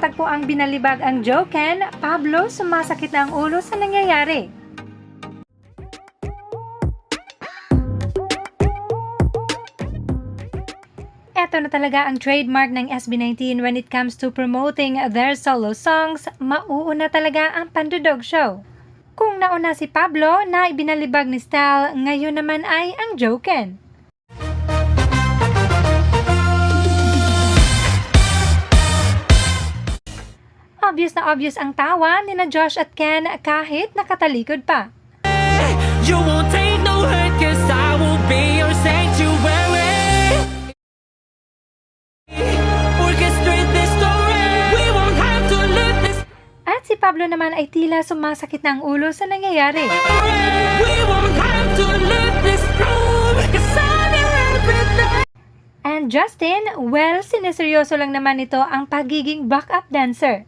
matatagpo ang binalibag ang Joken, Pablo sumasakit na ang ulo sa nangyayari. Ito na talaga ang trademark ng SB19 when it comes to promoting their solo songs, mauuna talaga ang Pandudog Show. Kung nauna si Pablo na ibinalibag ni Stell, ngayon naman ay ang Joken. Obvious ang tawa ni na Josh at Ken kahit nakatalikod pa. You won't take no hurt, 'cause I will be your sanctuary. Orchestrate this story. We won't have to live this. At si Pablo naman ay tila sumasakit na ang ulo sa nangyayari. We won't have to live this room, 'cause I'm your everything. And Justin, well, sineseryoso lang naman ito ang pagiging backup dancer.